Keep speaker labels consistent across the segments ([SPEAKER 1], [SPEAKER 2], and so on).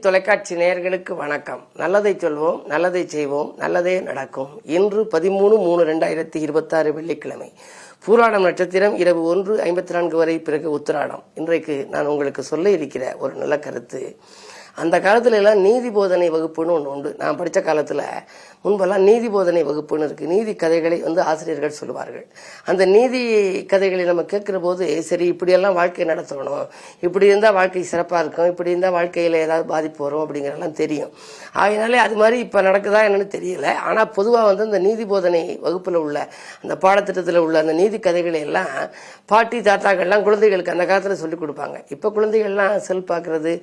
[SPEAKER 1] தொலைக்காட்சி நேயர்களுக்கு வணக்கம். நல்லதை சொல்வோம், நல்லதை செய்வோம், நல்லதே நடக்கும். இன்று 13/3/2026 வெள்ளிக்கிழமை. பூராடம் நட்சத்திரம் இரவு 1:54 வரை, பிறகு உத்திராடம். இன்றைக்கு நான் உங்களுக்கு சொல்ல இருக்கிற ஒரு நல்ல கருத்து, அந்த காலத்துல எல்லாம் நீதி போதனை வகுப்புன்னு ஒன்று உண்டு. நான் படித்த காலத்தில் முன்பெல்லாம் நீதி போதனை வகுப்புன்னு இருக்குது. நீதி கதைகளை ஆசிரியர்கள் சொல்லுவார்கள். அந்த நீதி கதைகளை நம்ம கேட்குற போது, சரி இப்படியெல்லாம் வாழ்க்கை நடத்தணும், இப்படி இருந்தால் வாழ்க்கை சிறப்பாக இருக்கும், இப்படி இருந்தால் வாழ்க்கையில் ஏதாவது பாதிப்பு வரும் அப்படிங்கிறதெல்லாம் தெரியும். ஆகினாலே அது மாதிரி இப்போ நடக்குதா என்னன்னு தெரியல. ஆனால் பொதுவாக அந்த நீதி போதனை வகுப்பில் உள்ள அந்த பாடத்திட்டத்தில் உள்ள அந்த நீதி கதைகளை எல்லாம் பாட்டி தாத்தாக்கள்லாம் குழந்தைகளுக்கு அந்த காலத்தில் சொல்லிக் கொடுப்பாங்க. இப்போ குழந்தைகள்லாம் செல் பார்க்கறது,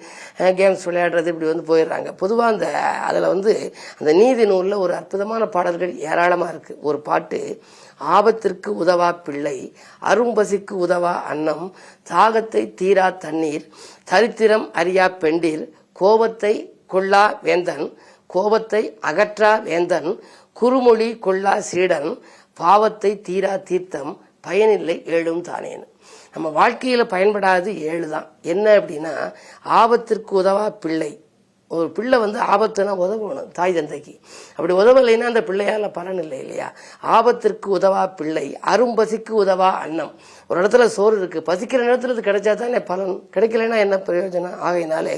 [SPEAKER 1] கேம்ஸ் விளையாடுறது, இப்படி போயிடுறாங்க. பொதுவாக அதில் அந்த நீதி நூலில் ஒரு அற்புதமான பாடல்கள் ஏராளமாக இருக்குது. ஒரு பாட்டு, ஆபத்திற்கு உதவா பிள்ளை, அரும்பசிக்கு உதவா அன்னம், தாகத்தை தீரா தண்ணீர், தரித்திரம் அறியா பெண்டிர், கோபத்தை கொள்ளா வேந்தன், கோபத்தை அகற்றா வேந்தன், குறுமொழி கொள்ளா சீடன், பாவத்தை தீரா தீர்த்தம், பயனில்லை ஏழும் தானேன்னு. நம்ம வாழ்க்கையில பயன்படாது 7 தான். என்ன அப்படின்னா, ஆபத்திற்கு உதவா பிள்ளை. ஒரு பிள்ளை ஆபத்துனா உதவணும் தாய் தந்தைக்கு. அப்படி உதவலைன்னா அந்த பிள்ளையால பலன் இல்லை இல்லையா. ஆபத்திற்கு உதவா பிள்ளை, அரும்பசிக்கு உதவா அன்னம். ஒரு இடத்துல சோறு இருக்கு, பசிக்கிற நேரத்துல இது கிடைச்சா தானே பலன், கிடைக்கலன்னா என்ன பிரயோஜனம். ஆகையினாலே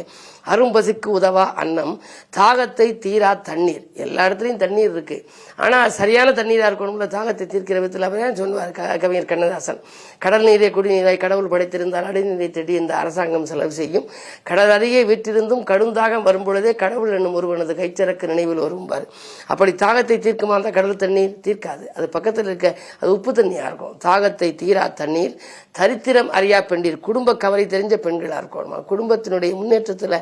[SPEAKER 1] அரும்பசிக்கு உதவா அன்னம், தாகத்தை தீரா தண்ணீர். எல்லா இடத்துலையும் தண்ணீர் இருக்கு, ஆனா சரியான தண்ணீரா இருக்கணும்ல. தாகத்தை தீர்க்கிற விதத்தில் அப்படியே சொல்லுவார் கவிஞர் கண்ணதாசன். கடல் நீரை குடிநீரை கடவுள் படைத்திருந்தால் அடைநீரை தேடி இந்த அரசாங்கம் செலவு செய்யும், கடல் அருகே வீற்றிருந்தும் கடுந்தாகம் வரும்பொழுதே கடவுள் என்னும் ஒருவனது கைச்சரக்கு நினைவில் வரும்பார். அப்படி தாகத்தை தீர்க்குமா அந்த கடல் தண்ணீர் தீர்க்காது. அது பக்கத்தில் இருக்க அது உப்பு தண்ணியா இருக்கும். தாகத்தை தீரா தண்ணீர், தரித்திரம் அறியா பெண்டிர். குடும்ப கவலை தெரிஞ்ச பெண்களா இருக்கணுமா, குடும்பத்தினுடைய முன்னேற்றத்துல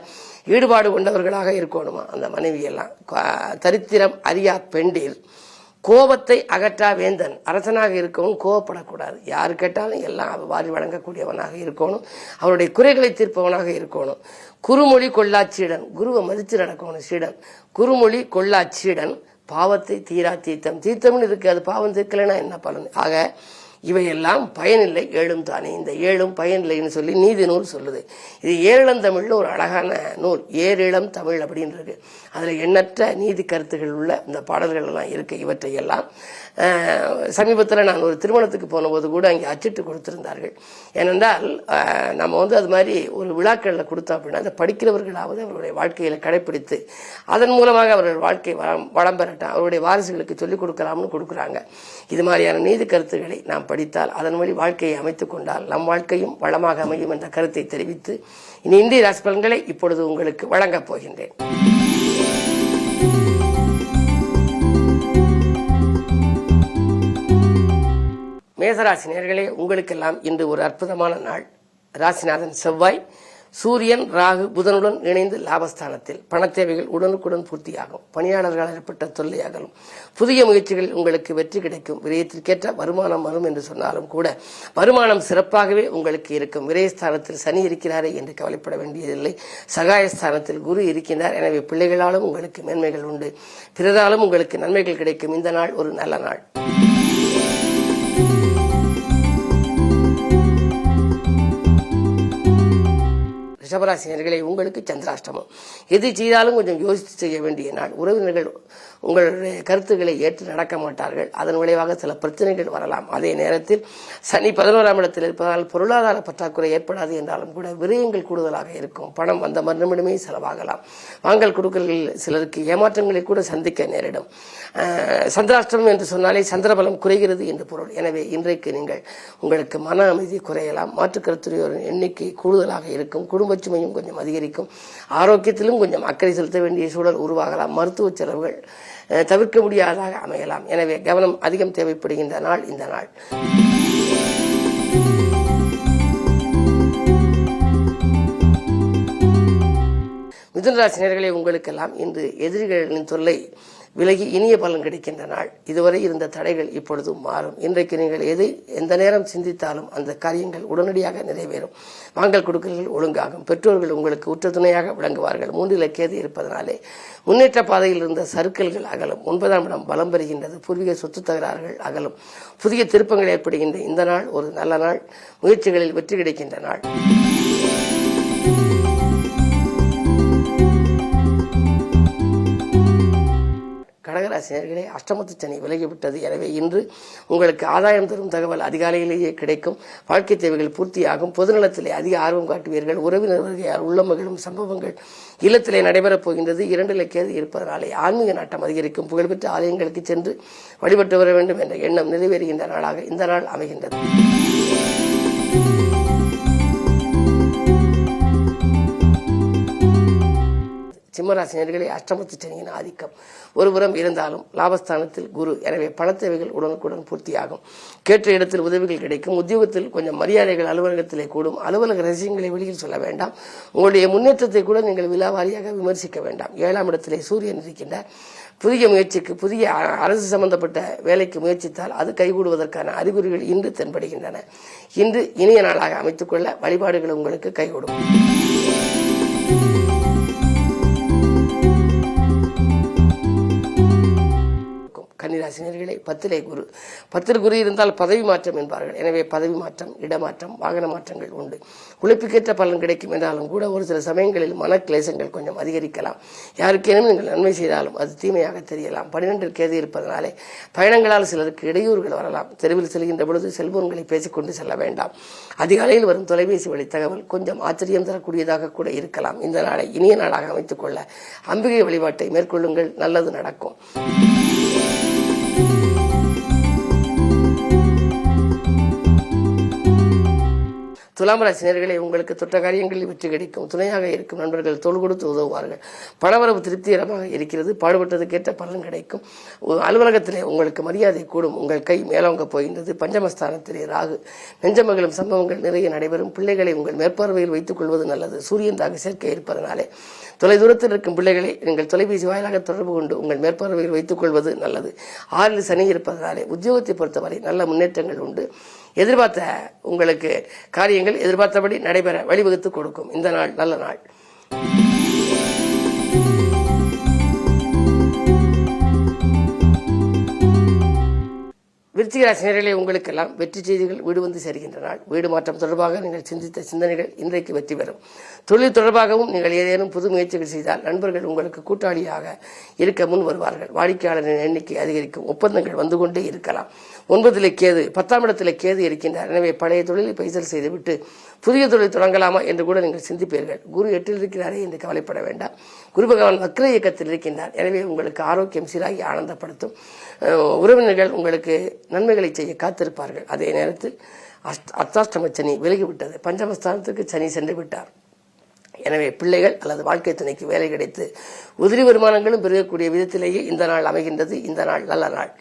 [SPEAKER 1] ஈடுபாடு கொண்டவர்களாக இருக்கணுமா அந்த மனைவி எல்லாம். தரித்திரம் அறியா பெண்டிர், கோபத்தை அகற்றா வேந்தன். அரசனாக இருக்கவும் கோபப்படக்கூடாது, யாரு கேட்டாலும் எல்லாம் வாரி வழங்கக்கூடியவனாக இருக்கணும், அவருடைய குறைகளை தீர்ப்பவனாக இருக்கணும். குறுமொழி கொள்ளாச்சீடன், குருவை மதித்து நடக்கணும் சீடன். குறுமொழி கொள்ளாச்சீடன், பாவத்தை தீரா தீர்த்தம். தீர்த்தம்னு இருக்கு, அது பாவம் தீர்க்கலைன்னா என்ன பலன். ஆக இவையெல்லாம் பயனில்லை ஏழும் தானே. இந்த 7ம் பயனில்லைன்னு சொல்லி நீதி நூல் சொல்லுது. இது ஏரிளந்தமிழ்ல ஒரு அழகான நூல், ஏரிளம் தமிழ் அப்படின்றது. அதுல எண்ணற்ற நீதி கருத்துகள் உள்ள இந்த பாடல்கள் எல்லாம் இருக்கு. இவற்றையெல்லாம் சமீபத்தில் நான் ஒரு திருமணத்துக்கு போன போது கூட அங்கே அச்சிட்டு கொடுத்திருந்தார்கள். ஏனென்றால் நம்ம அது மாதிரி ஒரு விழாக்களில் கொடுத்தோம் அப்படின்னா அதை படிக்கிறவர்களாவது அவருடைய வாழ்க்கையில கடைபிடித்து அதன் மூலமாக அவர்கள் வாழ்க்கை வளம் பெறட்டும், அவருடைய வாரிசுகளுக்கு சொல்லிக் கொடுக்கலாம்னு கொடுக்குறாங்க. இது மாதிரியான நீதி கருத்துக்களை நாம் படித்தால், அதன் வழி வாழ்க்கையை அமைத்துக் கொண்டால் நம் வாழ்க்கையும் வளமாக அமையும் என்ற கருத்தை தெரிவித்து இனி இந்திய ராசி பலன்களை இப்பொழுது உங்களுக்கு வழங்கப் போகின்றேன். மேசராசி நேயர்களே, உங்களுக்கெல்லாம் இன்று ஒரு அற்புதமான நாள். ராசிநாதன் செவ்வாய், சூரியன், ராகு, புதனுடன் இணைந்து லாபஸ்தானத்தில். பணத்தேவைகள் உடனுக்குடன் பூர்த்தியாகும். பணியாளர்களால் ஏற்பட்ட தொல்லை அகலும். புதிய முயற்சிகளில் உங்களுக்கு வெற்றி கிடைக்கும். விரயத்திற்கேற்ற வருமானம் வரும் என்று சொன்னாலும் கூட வருமானம் சிறப்பாகவே உங்களுக்கு இருக்கும். விரயஸ்தானத்தில் சனி இருக்கிறாரே என்று கவலைப்பட வேண்டியதில்லை. சகாயஸ்தானத்தில் குரு இருக்கின்றார். எனவே பிள்ளைகளாலும் உங்களுக்கு மேன்மைகள் உண்டு, பிறராலும் உங்களுக்கு நன்மைகள் கிடைக்கும். இந்த நாள் ஒரு நல்ல நாள். ரிஷபராசினியர்களே, உங்களுக்கு சந்திராஷ்டமம். எது செய்தாலும் கொஞ்சம் யோசித்து செய்ய வேண்டிய நாள். உறவினர்கள் உங்களுடைய கருத்துக்களை ஏற்று நடக்க மாட்டார்கள். அதன் விளைவாக சில பிரச்சனைகள் வரலாம். அதே நேரத்தில் சனி 11ஆம் இடத்தில் இருப்பதால் பொருளாதார பற்றாக்குறை ஏற்படாது என்றாலும் கூட விரயங்கள் கூடுதலாக இருக்கும். பணம் வந்த மறுநிமிடமே செலவாகலாம். வாங்கல் கொடுக்கல்களில் சிலருக்கு ஏமாற்றங்களை கூட சந்திக்க நேரிடும். சந்திராஷ்டமம் என்று சொன்னாலே சந்திரபலம் குறைகிறது என்று பொருள். எனவே இன்றைக்கு நீங்கள் உங்களுக்கு மன அமைதி குறையலாம். மாற்றுக் கருத்துடையோரின் எண்ணிக்கை கூடுதலாக இருக்கும். குடும்ப சுமையும் கொஞ்சம் அதிகரிக்கும். ஆரோக்கியத்திலும் கொஞ்சம் அக்கறை செலுத்த வேண்டிய சூழல் உருவாகலாம். மருத்துவ செலவுகள் தவிர்க்க முடியாததாக அமையலாம். எனவே கவனம் அதிகம் தேவைப்படுகின்ற நாள் இந்த நாள். மிதுன ராசி நேயர்களே, உங்களுக்கெல்லாம் இன்று எதிரிகளின் தொல்லை விலகி இனிய பலன் கிடைக்கின்ற நாள். இதுவரை இருந்த தடைகள் இப்பொழுது மாறும். இன்றைக்கு நீங்கள் எந்த நேரம் சிந்தித்தாலும் அந்த காரியங்கள் உடனடியாக நிறைவேறும். வாங்கல் கொடுக்கல்கள் ஒழுங்காகும். பெற்றோர்கள் உங்களுக்கு உற்ற துணையாக விளங்குவார்கள். 3 கேது இருப்பதனாலே முன்னேற்ற பாதையில் இருந்த சறுக்கல்கள் அகலும். 9ஆம் இடம் பலம் பெறுகின்றது. பூர்வீக சொத்து தகராறுகள் அகலும். புதிய திருப்பங்கள் ஏற்படுகின்ற இந்த நாள் ஒரு நல்ல நாள். முயற்சிகளில் வெற்றி கிடைக்கின்ற நாள். கடகராசினியர்களே, அஷ்டமத்து சனி விலகிவிட்டது. எனவே இன்று உங்களுக்கு ஆதாயம் தரும் தகவல் அதிகாலையிலேயே கிடைக்கும். வாழ்க்கை தேவைகள் பூர்த்தியாகும். பொதுநலத்திலே அதிக ஆர்வம் காட்டுவீர்கள். உறவினர் வருகையால் உள்ள மகிழும் சம்பவங்கள் இல்லத்திலே நடைபெறப் போகின்றது. 2 கேது இருப்பதனாலே ஆன்மீக நாட்டம் அதிகரிக்கும். புகழ்பெற்ற ஆலயங்களுக்கு சென்று வழிபட்டு வர வேண்டும் என்ற எண்ணம் நிறைவேறுகின்ற நாளாக இந்த நாள் அமைகின்றது. சிம்மராசினியர்களே, அஷ்டமத்து சனியின் ஆதிக்கம் ஒருபுறம் இருந்தாலும் லாபஸ்தானத்தில் குரு. எனவே பணத்தேவைகள் உடனுக்குடன் பூர்த்தியாகும். கேட்ட இடத்தில் உதவிகள் கிடைக்கும். உத்தியோகத்தில் கொஞ்சம் மரியாதைகள் அலுவலகத்திலே கூடும். அலுவலக ரகசியங்களை வெளியில் சொல்ல வேண்டாம். உங்களுடைய முன்னேற்றத்தை கூட நீங்கள் விலாவாரியாக விமர்சிக்க வேண்டாம். 7ஆம் இடத்திலே சூரியன் இருக்கின்றார். புதிய முயற்சிக்கு, புதிய அரசு சம்பந்தப்பட்ட வேலைக்கு முயற்சித்தால் அது கைகூடுவதற்கான அறிகுறிகள் இன்று தென்படுகின்றன. இன்று இனிய நாளாக அமைத்துக் கொள்ள வழிபாடுகள் உங்களுக்கு கைகூடும். கன்னிராசினியர்களே, 10லே குரு. 10ல் குரு இருந்தால் பதவி மாற்றம் என்பார்கள். எனவே பதவி மாற்றம், இடமாற்றம், வாகன மாற்றங்கள் உண்டு. உழைப்புக்கேற்ற பலன் கிடைக்கும் என்றாலும் கூட ஒரு சில சமயங்களில் மனக்கிளேசங்கள் கொஞ்சம் அதிகரிக்கலாம். யாருக்கேனும் நீங்கள் நன்மை செய்தாலும் அது தீமையாக தெரியலாம். 12ல் கேது இருப்பதனாலே பயணங்களால் சிலருக்கு இடையூறுகள் வரலாம். தெருவில் செல்கின்ற பொழுது செல்போன்களை பேசிக்கொண்டு செல்ல வேண்டாம். அதிகாலையில் வரும் தொலைபேசி வழி தகவல் கொஞ்சம் ஆச்சரியம் தரக்கூடியதாக கூட இருக்கலாம். இந்த நாளை இனிய நாளாக அமைத்துக் கொள்ள அம்பிகை வழிபாட்டை மேற்கொள்ளுங்கள். நல்லது நடக்கும். துலாம் ராசினியர்களே, உங்களுக்கு தொட்ட காரியங்களில் வெற்றி கிடைக்கும். துணையாக இருக்கும் நண்பர்கள் தோள் கொடுத்து உதவுவார்கள். பணவரவு திருப்திகரமாக இருக்கிறது. பாடுபட்டதுக்கேற்ற பலன் கிடைக்கும். அலுவலகத்திலே உங்களுக்கு மரியாதை கூடும். உங்கள் கை மேலோங்க போகின்றது. பஞ்சமஸ்தானத்திலே ராகு. நெஞ்சமகளும் சம்பவங்கள் நிறைய நடைபெறும். பிள்ளைகளை உங்கள் மேற்பார்வையில் வைத்துக் கொள்வது நல்லது. சூரியன் ராகு சேர்க்கை இருப்பதனாலே தொலைதூரத்தில் இருக்கும் பிள்ளைகளை நீங்கள் தொலைபேசி வாயிலாக தொடர்பு கொண்டு உங்கள் மேற்பார்வையில் வைத்துக் கொள்வது நல்லது. 6ல் சனி இருப்பதனாலே உத்தியோகத்தை பொறுத்தவரை நல்ல முன்னேற்றங்கள் உண்டு. எதிர்பார்த்த உங்களுக்கு காரியங்கள் எதிர்பார்த்தபடி நடைபெற வழிவகுத்து கொடுக்கும். இந்த நாள் நல்ல நாள். விருச்சிக ராசினியர்களே, உங்களுக்கெல்லாம் வெற்றி செய்திகள் வீடு வந்து சேர்கின்ற நாள். வீடு மாற்றம் தொடர்பாக நீங்கள் சிந்தித்த சிந்தனைகள் இன்றைக்கு வெற்றி பெறும். தொழில் தொடர்பாகவும் நீங்கள் ஏதேனும் புது முயற்சிகள் செய்தால் நண்பர்கள் உங்களுக்கு கூட்டாளியாக இருக்க முன் வருவார்கள். வாடிக்கையாளரின் எண்ணிக்கை அதிகரிக்கும். ஒப்பந்தங்கள் வந்து கொண்டே இருக்கலாம். 9ல் கேது, 10ஆம் இடத்தில் கேது இருக்கின்றார். எனவே பழைய தொழிலை பைசல் செய்துவிட்டு புதிய தொழில் தொடங்கலாமா என்று கூட நீங்கள் சிந்திப்பீர்கள். குரு 8ல் இருக்கிறாரே என்று கவலைப்பட வேண்டாம். குரு பகவான் வக்ர இயக்கத்தில் இருக்கின்றார். எனவே உங்களுக்கு ஆரோக்கியம் சீராகி ஆனந்தப்படுத்தும். உறவினர்கள் உங்களுக்கு நன்மைகளை செய்ய காத்திருப்பார்கள். அதே நேரத்தில் அர்த்தாஷ்டம சனி விலகிவிட்டது. பஞ்சமஸ்தானத்துக்கு சனி சென்று விட்டார். எனவே பிள்ளைகள் அல்லது வாழ்க்கை துணைக்கு வேலை கிடைத்து உதிரி வருமானங்களும் பெருகக்கூடிய விதத்திலேயே இந்த நாள் அமைகின்றது. இந்த நாள் நல்ல நாள்.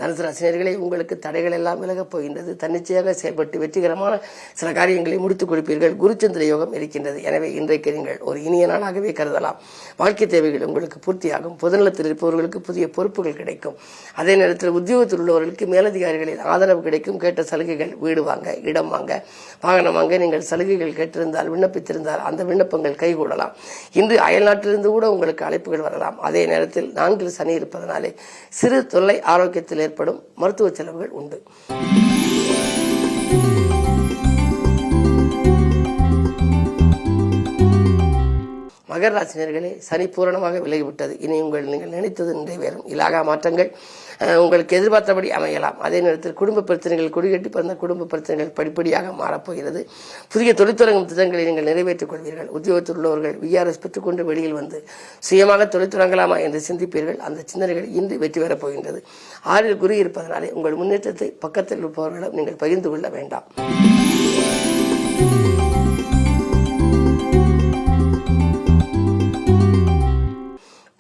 [SPEAKER 1] தனுசு ராசினியர்களே, உங்களுக்கு தடைகள் எல்லாம் விலகப் போகின்றது. தன்னிச்சையாக செயல்பட்டு வெற்றிகரமான சில காரியங்களை முடித்துக் கொடுப்பீர்கள். குருச்சந்திர யோகம் இருக்கின்றது. எனவே இன்றைக்கு நீங்கள் ஒரு இனிய நாளாகவே கருதலாம். வாழ்க்கை தேவைகள் உங்களுக்கு பூர்த்தியாகும். பொதுநலத்தில் இருப்பவர்களுக்கு புதிய பொறுப்புகள் கிடைக்கும். அதே நேரத்தில் உத்தியோகத்தில் உள்ளவர்களுக்கு மேலதிகாரிகளின் ஆதரவு கிடைக்கும். கேட்ட சலுகைகள், வீடு வாங்க, இடம் வாங்க, வாகனம் வாங்க நீங்கள் சலுகைகள் கேட்டிருந்தால், விண்ணப்பித்திருந்தால் அந்த விண்ணப்பங்கள் கைகூடலாம். இன்று அயல்நாட்டிலிருந்து கூட உங்களுக்கு அழைப்புகள் வரலாம். அதே நேரத்தில் 4ல் சனி இருப்பதனாலே சிறு தொல்லை ஆரோக்கியத்தில் ஏற்படும் மருத்துவ செலவுகள் உண்டு. மகர ராசினியர்களே, சனி பூரணமாக விலகிவிட்டது. இனி நீங்கள் நினைத்தது நிறைவேறும். இலாகா மாற்றங்கள் உங்களுக்கு எதிர்பார்த்தபடி அமையலாம். அதே நேரத்தில் குடும்ப பிரச்சனைகள், கொடிகட்டி பிறந்த குடும்ப பிரச்சனைகள் படிப்படியாக மாறப்போகிறது. புதிய தொழில் தொடங்கும் திட்டங்களை நீங்கள் நிறைவேற்றிக் கொள்வீர்கள். உத்தியோகத்தில் உள்ளவர்கள் விஆர்எஸ் பெற்றுக்கொண்டு வெளியில் வந்து சுயமாக தொழில் தொடங்கலாமா என்று சிந்திப்பீர்கள். அந்த சிந்தனைகள் இன்று வெற்றி பெறப் போகின்றது. 6ல் குரு இருப்பதனாலே உங்கள் முன்னேற்றத்தை பக்கத்தில் இருப்பவர்களிடம் நீங்கள் பகிர்ந்து கொள்ள வேண்டாம்.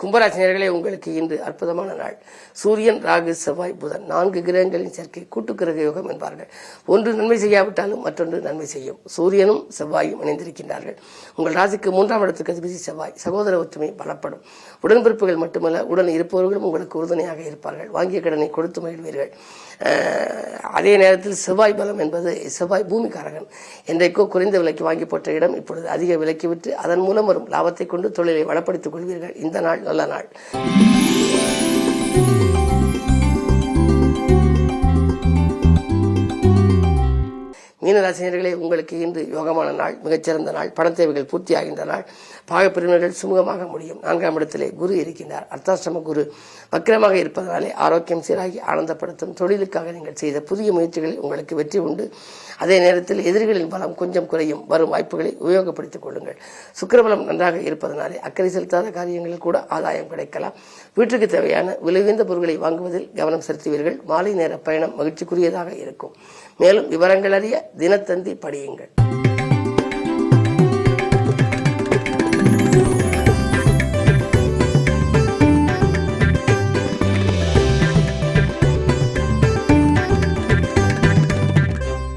[SPEAKER 1] கும்பராசினியர்களே, உங்களுக்கு இன்று அற்புதமான நாள். சூரியன், ராகு, செவ்வாய், புதன் 4 கிரகங்களின் சேர்க்கை கூட்டு கிரக யோகம் என்பார்கள். ஒன்று நன்மை செய்யாவிட்டாலும் மற்றொன்று நன்மை செய்யும். சூரியனும் செவ்வாயும் இணைந்திருக்கின்றார்கள். உங்கள் ராசிக்கு 3ஆம் இடத்துக்கு அதிபதி செவ்வாய். சகோதர ஒற்றுமை பலப்படும். உடன்பிறப்புகள் மட்டுமல்ல, உடன் இருப்பவர்களும் உங்களுக்கு உறுதுணையாக இருப்பார்கள். வாங்கிய கடனை கொடுத்து மகிழ்வீர்கள். அதே நேரத்தில் செவ்வாய் பலம் என்பது, செவ்வாய் பூமிக்காரகன். என்றைக்கோ குறைந்த விலைக்கு வாங்கி போட்ட இடம் இப்பொழுது அதிக விலைக்கு விட்டு அதன் மூலம் வரும் லாபத்தை கொண்டு தொழிலை வளப்படுத்திக் கொள்வீர்கள். இந்த நாள் நல்ல நாள். மீனராசினியர்களே, உங்களுக்கு இன்று யோகமான நாள், மிகச்சிறந்த நாள். பண தேவைகள் பூர்த்தியாகின்ற நாள். பாகப்பிரிவினர்கள் சுமூகமாக முடியும். 4ஆம் இடத்திலே குரு இருக்கின்றார். அர்த்தாஷ்டம குரு வக்கிரமாக இருப்பதனாலே ஆரோக்கியம் சீராகி ஆனந்தப்படுத்தும். தொழிலுக்காக நீங்கள் செய்த புதிய முயற்சிகளில் உங்களுக்கு வெற்றி உண்டு. அதே நேரத்தில் எதிரிகளின் பலம் கொஞ்சம் குறையும். வரும் வாய்ப்புகளை உபயோகப்படுத்திக் கொள்ளுங்கள். சுக்கிரபலம் நன்றாக இருப்பதனாலே அக்கறை செலுத்தாத காரியங்களில் கூட ஆதாயம் கிடைக்கலாம். வீட்டுக்கு தேவையான விலையுயர்ந்த பொருட்களை வாங்குவதில் கவனம் செலுத்துவீர்கள். மாலை நேர பயணம் மகிழ்ச்சிக்குரியதாக இருக்கும். மேலும் விவரங்கள் அறிய தினத்தந்தி படியுங்கள்.